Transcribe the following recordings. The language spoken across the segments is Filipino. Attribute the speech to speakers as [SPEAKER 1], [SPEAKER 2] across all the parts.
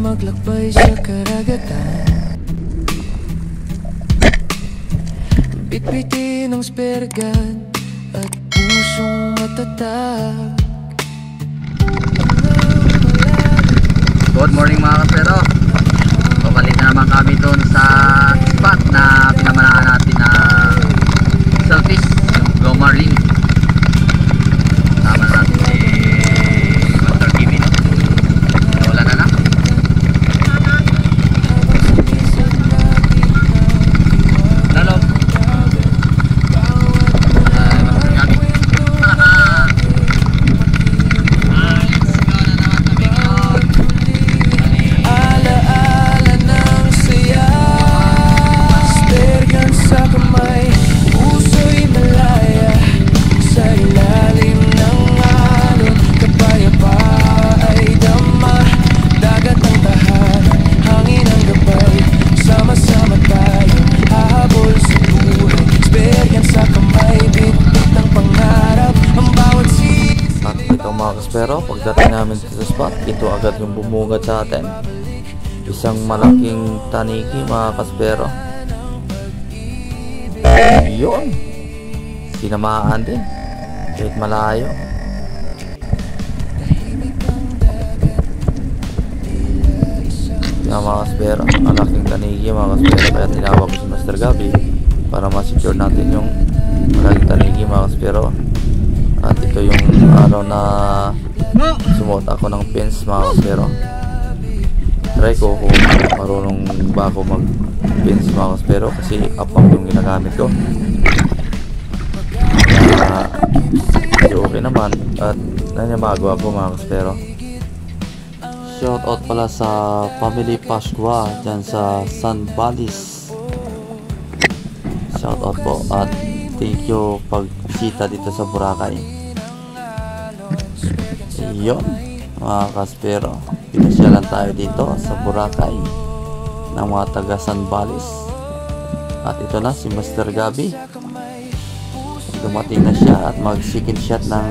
[SPEAKER 1] maglakbay sa karagatan. Bitbitin ang spergan at pusong matatag.
[SPEAKER 2] Good morning mga kapero. Babalik na naman kami doon sa spot na pinamanahan natin na selfish, yung Glow Marlin. Tama natin si Master Kimi, no? Wala na lang. Lalo. Master Kimi.
[SPEAKER 3] Pero pagdating namin sa spot, ito agad yung bumungad sa atin. Isang malaking taniki mga kaspero. Yun, sinamaan din kahit malayo. Yan mga kaspero, malaking taniki mga kaspero. Kaya tinawag ko si Master Gabi para ma-secure natin yung malaking taniki mga kaspero. At ito yung araw na sumuot ako ng pins mga kaspero. Try ko kung marunong ba ako mag pins mga kaspero, kasi apang yung ginagamit ko. Kaya okay naman at nangyamago ako mga kaspero. Shout out pala sa Family Pascua dyan sa San Balis. Shout out po at thank you pagbisita dito sa Boracay. Yun mga kaspero, pinasyalan tayo dito sa Boracay ng mga taga San Balis. At ito na si Master Gabi, dumating na siya at mag second shot ng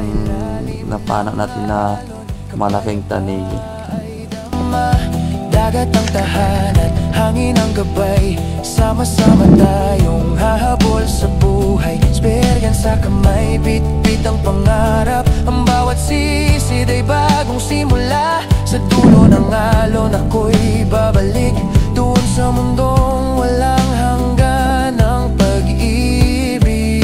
[SPEAKER 3] napana natin na malaking tanigi.
[SPEAKER 1] Dagat ang tahanan, hangin ang gabay, sama-sama tayong hahabol sa buhay. Spergan sa kamay, bit-bit ang pangarap. Ang bawat sisid ay bagong simula. Sa dulo ng alon ako'y babalik doon sa mundong walang hanggan ng pag-ibig.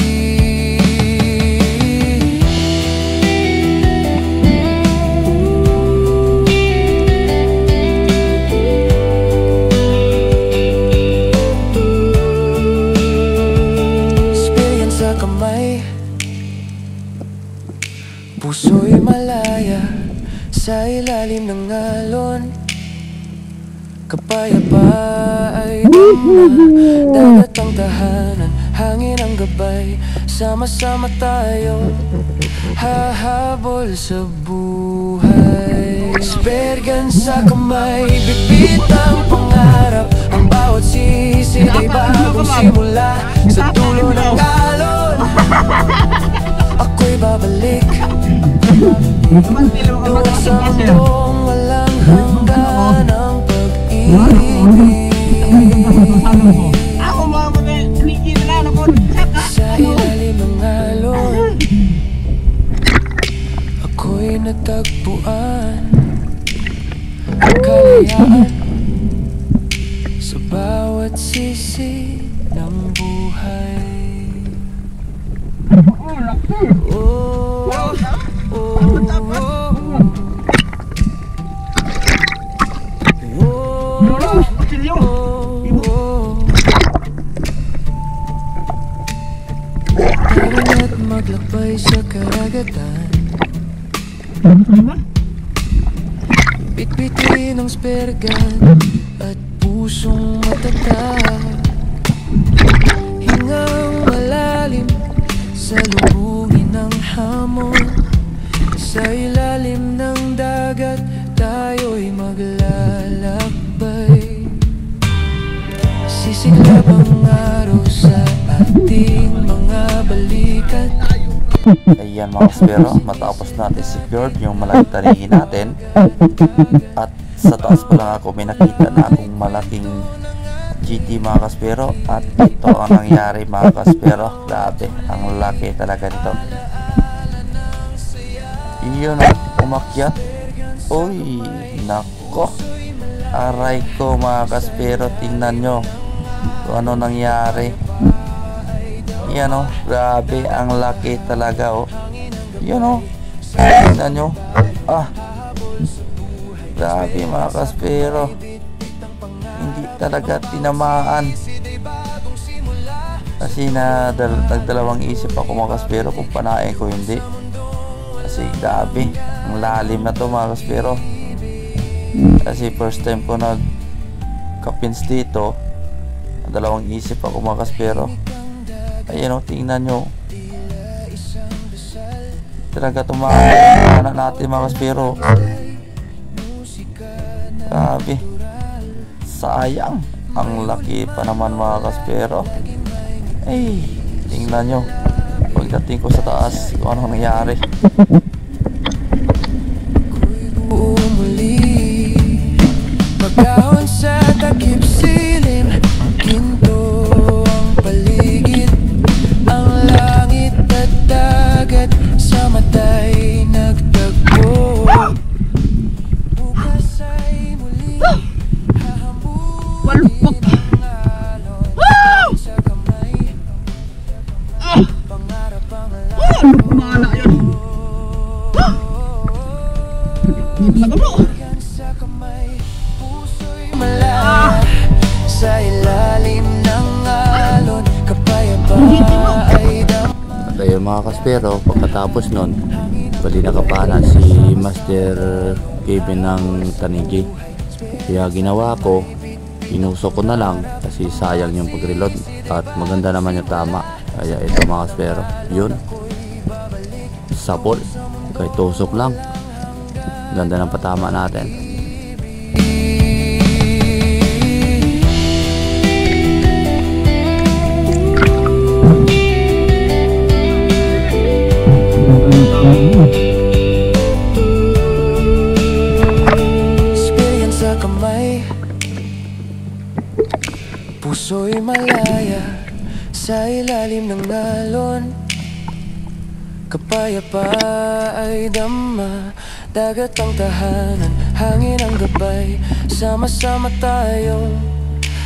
[SPEAKER 1] Puso'y malaya sa ilalim ng alon. Kapayapa ay dama, dagat ang tahanan, hangin ang gabay. Sama-sama tayo hahabol sa buhay. Spergan sa kamay, bibit ang pangarap. Ang bawat sisid ay bagong simula. Sa dulo ng alon ako'y babalik doon sa mundong walang hanggan ng pag-ibig. Sa ilalim ng alon ako'y natagpuan ang kalayaan sa bawat sisi ng buhay. Oh, oh, oh. Tara na't maglakbay sa karagatan. Bitbitin ang spergan at pusong matatag. Hingang malalim sa lubungin ng hamon. Sa ilalim ng dagat tayo'y maglalakbay. Sisiklab ang araw sa ating mga balikat.
[SPEAKER 3] Ayan mga kaspero, matapos natin secured yung malaking tanigi natin at sa taas pa lang ako may nakita na akong malaking GT mga kaspero, at ito ang nangyari mga kaspero. Grabe, ang laki talaga nito. Iyon at umakyat. Uy, nako, aray ko mga kaspero, tingnan nyo kung ano nangyari. Yan o, grabe, ang laki talaga o. Yan o, tingnan nyo. Grabe mga kaspero, hindi talaga tinamaan. Kasi nagdalawang isip ako mga kaspero kung panain ko hindi. Kasi grabe, ang lalim na to mga kaspero. Kasi first time ko nagkapins dito, dalawang isip ako mga kaspero. Ayan o, tingnan nyo, talaga tumakas anak natin mga kaspero. Grabe, sayang, ang laki pa naman mga kaspero. Ay, tingnan nyo, pagdating ko sa taas kung ano nangyari.
[SPEAKER 1] Magahon sa takip silim, ginto ang paligid, ang langit at dagat sa matay nagtagpo. Bukas ay muli hahambunin ang alon sa kamay, pangarap ang lahat. Sa kamay, puso'y malaya sa ilalim ng alon, kapayapa ay dam.
[SPEAKER 3] At ayun mga kaspero, pagkatapos nun, bali nakapana si Master Kevin ng Tanigi. Kaya ginawa ko, inusok ko na lang kasi sayang yung pag-reload at maganda naman yung tama. Kaya ito mga kaspero, yun, sapol, kahit tusok lang, ganda ng patama natin.
[SPEAKER 1] Spirian sa kamay, puso'y malaya sa ilalim ng alon, kapayapa ay dama, dagat ang tahanan, hangin ang gabay, sama-sama tayong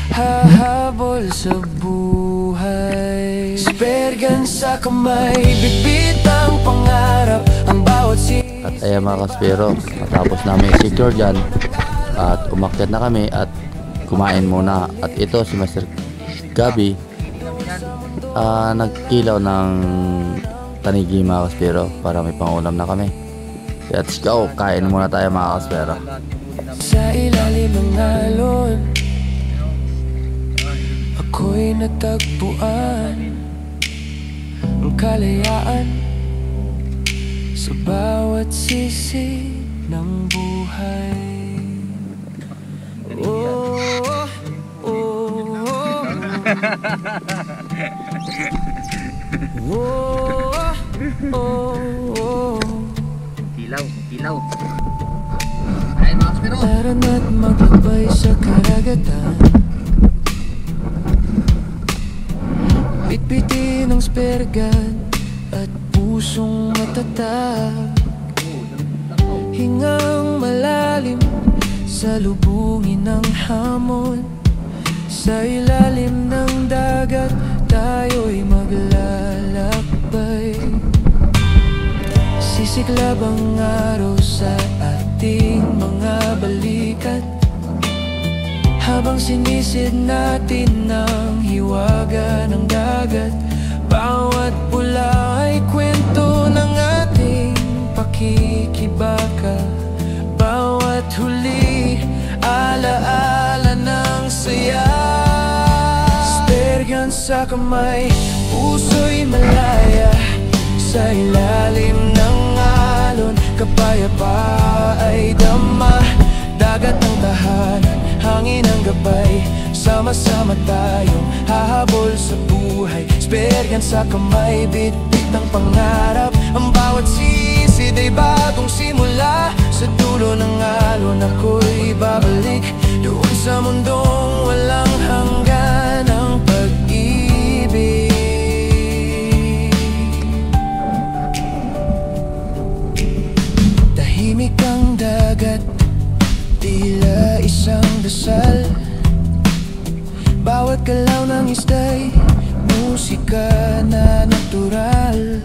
[SPEAKER 1] hahabol sa buhay. Spergan sa kamay, bitbit ang pangarap, ang bawat
[SPEAKER 3] At ayan mga kaspero, matapos namin secure dyan at umakyat na kami at kumain muna. At ito si Master Gabi, nagkilaw ng tanigi mga kaspero para may pangulam na kami. Let's go, kain muna tayo mga kaspero.
[SPEAKER 1] sa ilalim ng alon, ako'y natagpuan ang kalayaan sa bawat sisi ng buhay. Oh, oh, oh, oh, oh, oh.
[SPEAKER 2] Kilaw. Ayun mga kaspero.
[SPEAKER 1] Tara na't maglakbay sa karagatan, bitbitin ang spergan at pusong matatag, hingang malalim sa lubungin ng hamon, sa ilalim ng dagat tayo'y maglalakbay. Sisiklab ang araw sa ating mga balikat, habang sinisid natin ang hiwaga ng dagat. Bawat pula ay kwento ng ating pakikibaka, bawat huli alaala ng saya. Spergan sa kamay, puso'y malaya sa ilalim ng alon, kapayapa ay dama, dagat ang tahanan, hangin ang gabay, sama-sama tayong hahabol sa buhay. Spergan sa kamay, bitbit ang pangarap, ang bawat sisid ay bagong simula. Sa dulo ng alon ako'y babalik doon sa mundong walang hanggan ng pag-ibig. Tahimik ang dagat, tila isang dasal. Bawat galaw ng ista'y musika na natural.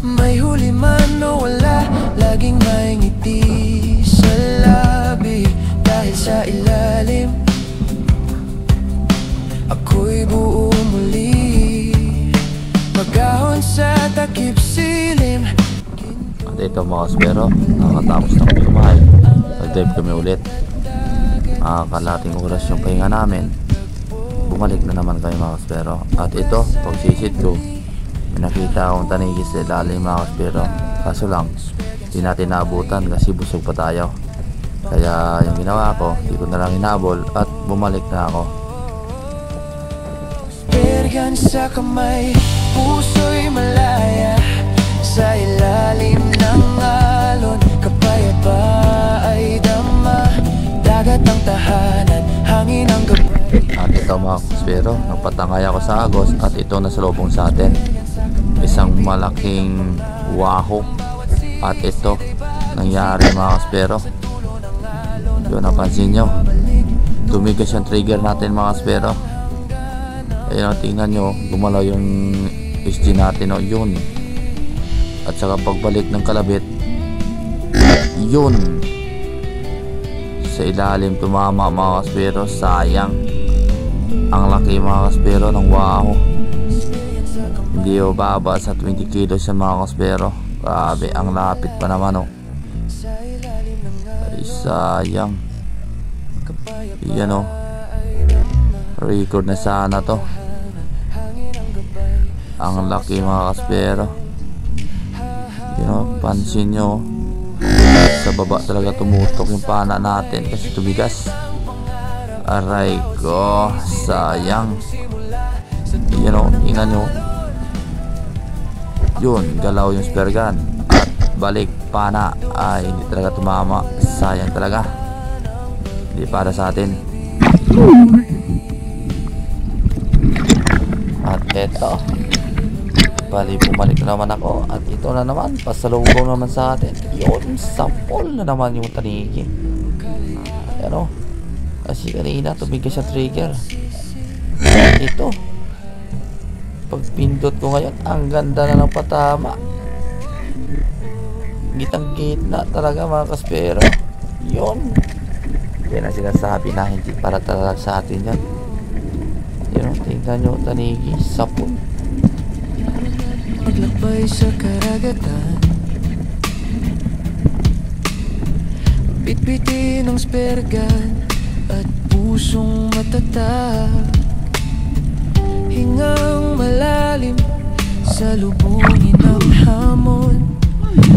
[SPEAKER 1] May huli man o wala, laging may ngiti sa labi. Dahil sa ilalim, ako'y buo muli, magahon sa takip silim.
[SPEAKER 3] At ito mga kaspero, nakatapos na kami kumain. Nag-dive kami ulit. Kalating oras yung pahinga namin. Bumalik na naman kami mga kaspero. At ito, pagsisid ko, nakita akong tanigi sa ilalim mga kaspero. Kaso lang, hindi natin naabutan kasi busog pa tayo. Kaya yung ginawa ko, hindi ko na lang hinabol at bumalik na ako.
[SPEAKER 1] Pergan sa kamay, puso'y malaya. Sa ilalim ng alon, kapayapa ay dama. Dagat ang tahanan, hangin ang gabay.
[SPEAKER 3] At ito mga kaspero, nagpatangay ako sa agos at ito nasalubong sa atin. Isang malaking waho. At ito, nangyari mga kaspero. Yun, napansin nyo, tumigas yung trigger natin mga kaspero. Ayun, tingnan nyo, gumalaw yung SG natin, o yun. At saka pagbalik ng kalabit, yun, sa ilalim tumama mga kaspero. Sayang, ang laki mga kaspero ng waho. Hindi o baba sa 20 kilos yung mga kaspero. Grabe, ang lapit pa naman, oh. Ay, sayang. Yan, oh. Record na sana to. Ang laki mga kaspero. You know, pansin nyo, sa baba talaga tumutok yung pana natin kasi tubigas. Aray ko, sayang. You know, tingnan nyo. Yun, galaw yung spear gun. At balik pana ay hindi talaga tumama. Sayang talaga. Hindi para sa atin. At eto, bali bumalik na naman ako. At ito na naman, pasalubong naman sa atin. Yun, sampol na naman yung tanigi. Ano, kasi kanina tumigas sa trigger. At ito, pag pindot ko ngayon, ang ganda na ng patama. Gitang gitna talaga mga kaspero. Yun, kaya na sinasabi na hindi para talaga sa atin yan. Yun, tingnan nyo, tanigi, sapon.
[SPEAKER 1] Naglakbay sa karagatan, bitbitin ng spear gun at pusong matatag. Hingang malalim, salubungin ng hamon.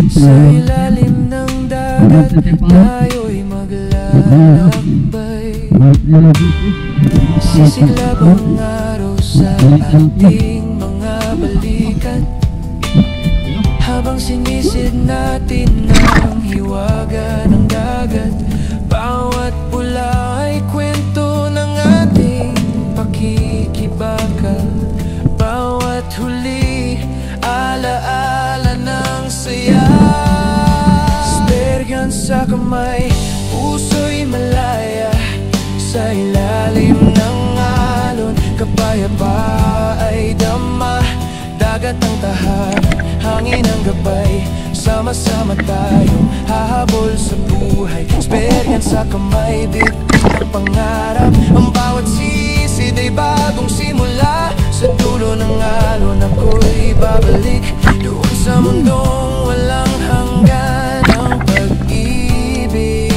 [SPEAKER 1] Sa ilalim ng dagat, tayo'y maglalakbay. Sisiklab ang araw sa ating mga balikat, habang sinisid natin ang hiwaga ng dagat. Bawat pula ay kwento ng ating pakikibaka. Bawat huli, alaala ng saya. Spear gun sa kamay, puso'y malaya. Sa ilalim ng alon, kapayapa ay dama. Dagat ang tahanan, hangin ang gabay. Sama-sama tayong hahabol sa buhay. Spear gun sa kamay, bit-bit ang pangarap. Ang bawat sisid ay bagong simula. Sa dulo ng alon ako'y babalik doon sa mundong walang hanggan ng pag-ibig.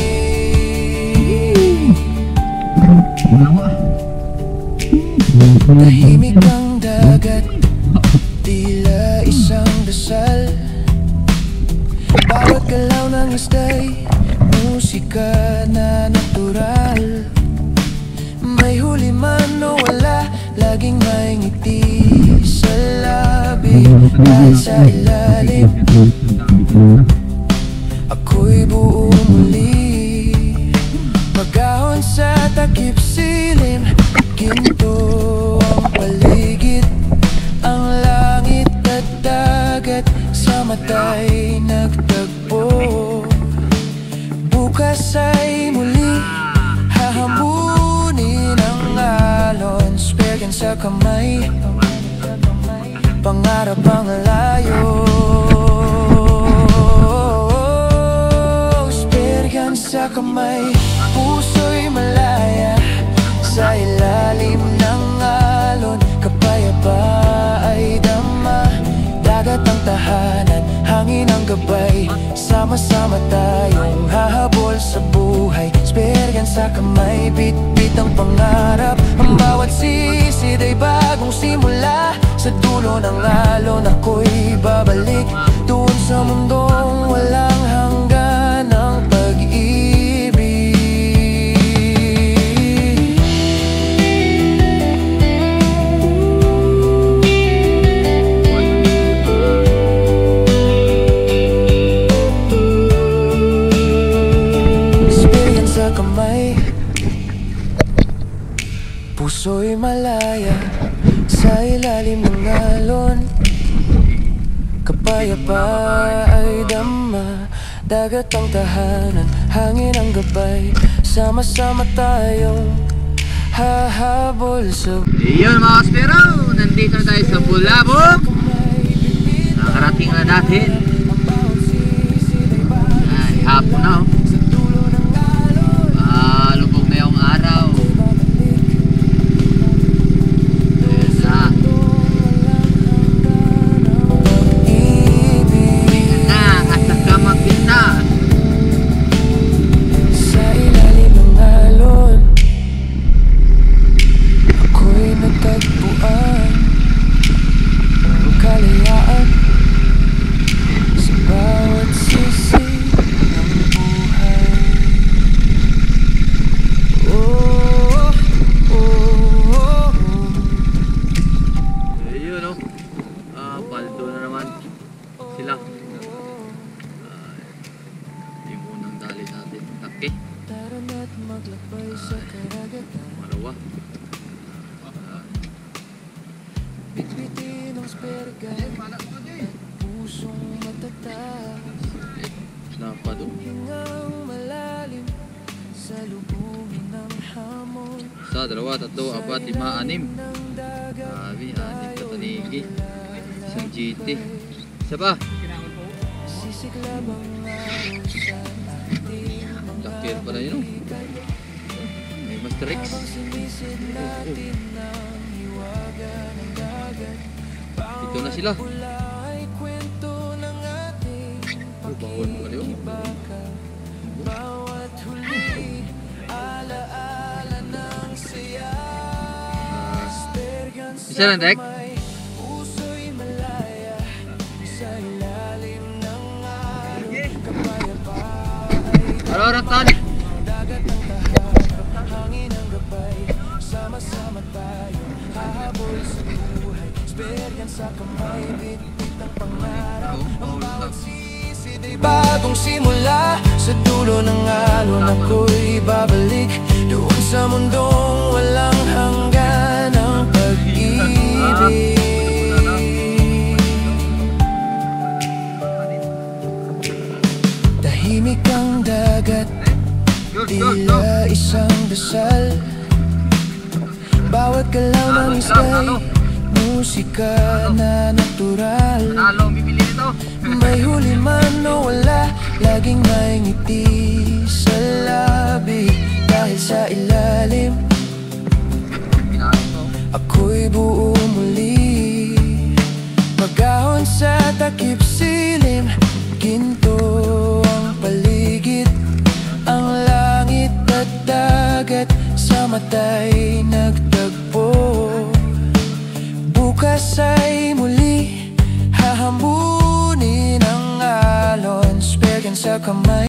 [SPEAKER 1] Tahimik ang dagat, tila isang dasal. Bawat galaw ng ista'y musika na natural. May huli man o wala, laging may ngiti sa labi. Dahil sa ilalim, ako'y buhay. Pag-ahon sa takip silim, ginto ang paligid, ang langit at dagat sa mata'y nagtagpo. Bukas ay muli hahambunin ang alon, spare gun sa kamay, pangarap ang layo. Spare gun sa kamay, puso'y malaya sa ilalim ng alon, kapayapa ay dama, dagat ang tahanan, hangin ang gabay, sama-sama tayong hahabol sa buhay. Spare gun sa kamay, bit-bit ang pangarap, ang bawat sisid ay bagong simula. Sa dulo ng alon ako'y babalik, doon sa mundong walang hanggan ng pag-ibig. Spare gun sa kamay, puso'y malaya sa ilalim ng alon, kapayapa ay dama, dagat ang tahanan, hangin ang gabay, sama-sama tayong hahabol sa...
[SPEAKER 2] Iyon mga kaspero, nandito na tayo sa Bulabog. Nakarating na natin. Ay, hapon na lubog na yung araw. Paldo na naman sila. Yung unang dali natin, okay. Malawa. Napa doon. Sa dalawa, tatlo, apat, lima, anim. Sabi, anim na tanigi. Isang GT. Isa pa. Lakir pala yun. May Master X. Dito na sila. Bawal mo kaliw. Isa lang dek. Halo Ratan. Sama-sama tayo hahabol sa buhay. Spare gun sa kamay, bit-bit ang pangarap, ang bawat sisid ay bagong simula. Sa dulo ng alon ako'y babalik, doon sa mundong walang hanggan ng pag-ibig. Tahimik ang dagat, tila isang dasal. Bawat galaw ng iskay, musika na natural. May huli man o wala, laging may ngiti sa labi. Dahil sa ilalim, ako'y buo muli. Pag-ahon sa takip silim, ginto ang paligid, ang langit at dagat sa mata'y nagtagpo. Bukas ay muli hahambunin ang alon, spare gun sa kamay.